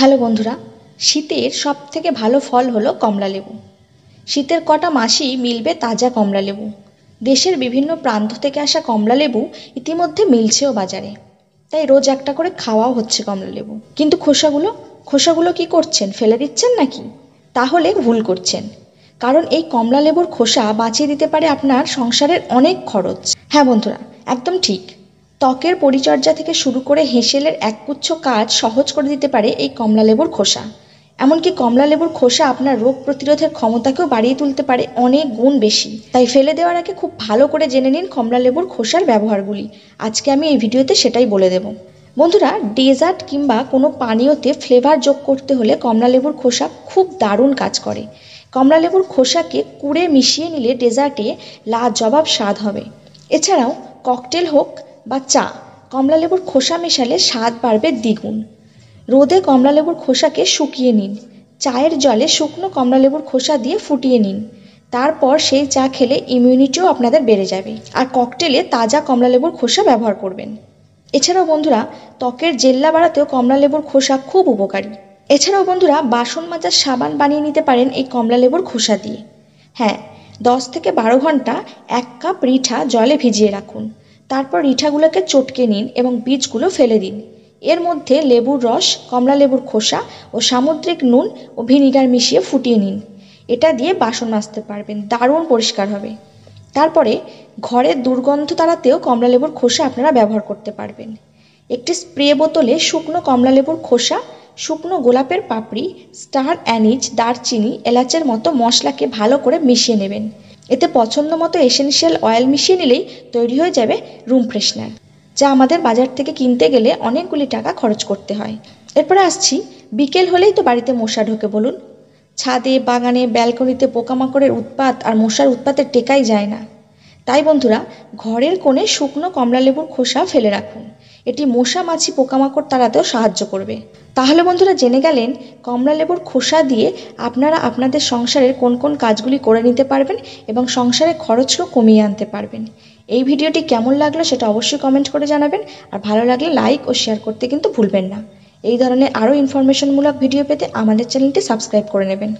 Hello বন্ধুরা, শীতের সবথেকে ভালো ফল হলো কমলা লেবু। শীতের কটা মাসই মিলবে তাজা কমলা লেবু। দেশের বিভিন্ন প্রান্ত থেকে আসা কমলা লেবু ইতিমধ্যে মিলছেও বাজারে, তাই রোজ একটা করে খাওয়াও হচ্ছে কমলা লেবু। কিন্তু খোসাগুলো কি করছেন, ফেলে দিচ্ছেন নাকি? তাহলে ভুল করছেন, কারণ এই কমলা লেবুর খোসা বাঁচিয়ে দিতে পারে আপনার সংসারের অনেক খরচ। হ্যাঁ বন্ধুরা, একদম ঠিক। ত্বকের পরিচর্যা থেকে শুরু করে হেঁসেলের একগুচ্ছ কাজ সহজ করে দিতে পারে এই কমলা লেবুর খোসা। এমনকি কমলা লেবুর খোসা আপনার রোগ প্রতিরোধের ক্ষমতাকেও বাড়িয়ে তুলতে পারে অনেক গুণ বেশি। তাই ফেলে দেওয়ার আগে খুব ভালো করে জেনে নিন কমলা লেবুর খোসার ব্যবহারগুলি। আজকে আমি এই ভিডিওতে সেটাই বলে দেব। বন্ধুরা, ডেজার্ট কিংবা কোনো পানীয়তে ফ্লেভার যোগ করতে হলে কমলা লেবুর খোসা খুব দারুণ কাজ করে। কমলা লেবুর খোসাকে কুড়ে মিশিয়ে নিলে ডেজার্টে লাজবাব স্বাদ হবে। এছাড়াও ককটেল হোক বা চা, কমলা লেবুর খোসা মেশালে স্বাদ বাড়বে দ্বিগুণ। রোদে কমলা লেবুর খোসাকে শুকিয়ে নিন। চায়ের জলে শুকনো কমলা লেবুর খোসা দিয়ে ফুটিয়ে নিন। তারপর সেই চা খেলে ইমিউনিটিও আপনাদের বেড়ে যাবে। আর ককটেলে তাজা কমলা লেবুর খোসা ব্যবহার করবেন। এছাড়াও বন্ধুরা, ত্বকের জেল্লা বাড়াতেও কমলা লেবুর খোসা খুব উপকারী। এছাড়াও বন্ধুরা, বাসন মাজার সাবান বানিয়ে নিতে পারেন এই কমলা লেবুর খোসা দিয়ে। হ্যাঁ, 10 থেকে 12 ঘন্টা 1 কাপ রিঠা জলে ভিজিয়ে রাখুন। তারপর রিঠাগুলোকে চটকে নিন এবং বীজগুলো ফেলে দিন। এর মধ্যে লেবুর রস, কমলা লেবুর খোসা ও সামুদ্রিক নুন ও ভিনিগার মিশিয়ে ফুটিয়ে নিন। এটা দিয়ে বাসন মাজতে পারবেন, দারুণ পরিষ্কার হবে। তারপরে ঘরের দুর্গন্ধ তাড়াতেও কমলা লেবুর খোসা আপনারা ব্যবহার করতে পারবেন। একটি স্প্রে বোতলে শুকনো কমলা লেবুর খোসা, শুকনো গোলাপের পাপড়ি, স্টার অ্যানিজ, দারচিনি, এলাচের মতো মশলাকে ভালো করে মিশিয়ে নেবেন। এতে পছন্দ মতো এসেনশিয়াল অয়েল মিশিয়ে নিলেই তৈরি হয়ে যাবে রুম ফ্রেশনার, যা আমাদের বাজার থেকে কিনতে গেলে অনেকগুলি টাকা খরচ করতে হয়। এরপরে আসছি, বিকেল হলেই তো বাড়িতে মশা ঢোকে বলুন। ছাদে, বাগানে, ব্যালকনিতে পোকামাকড়ের উৎপাত আর মশার উৎপাতের টেকাই যায় না। তাই বন্ধুরা, ঘরের কোণে শুকনো কমলা লেবুর খোসা ফেলে রাখুন। এটি মশা, মাছি, পোকামাকড় তাড়াতেও সাহায্য করবে। তাহলে বন্ধুরা, জেনে গেলেন কমলা লেবুর খোসা দিয়ে আপনারা আপনাদের সংসারের কোন কোন কাজগুলি করে নিতে পারবেন এবং সংসারের খরচও কমিয়ে আনতে পারবেন। এই ভিডিওটি কেমন লাগলো সেটা অবশ্যই কমেন্ট করে জানাবেন, আর ভালো লাগলে লাইক ও শেয়ার করতে কিন্তু ভুলবেন না। এই ধরনের আরও ইনফরমেশনমূলক ভিডিও পেতে আমাদের চ্যানেলটি সাবস্ক্রাইব করে নেবেন।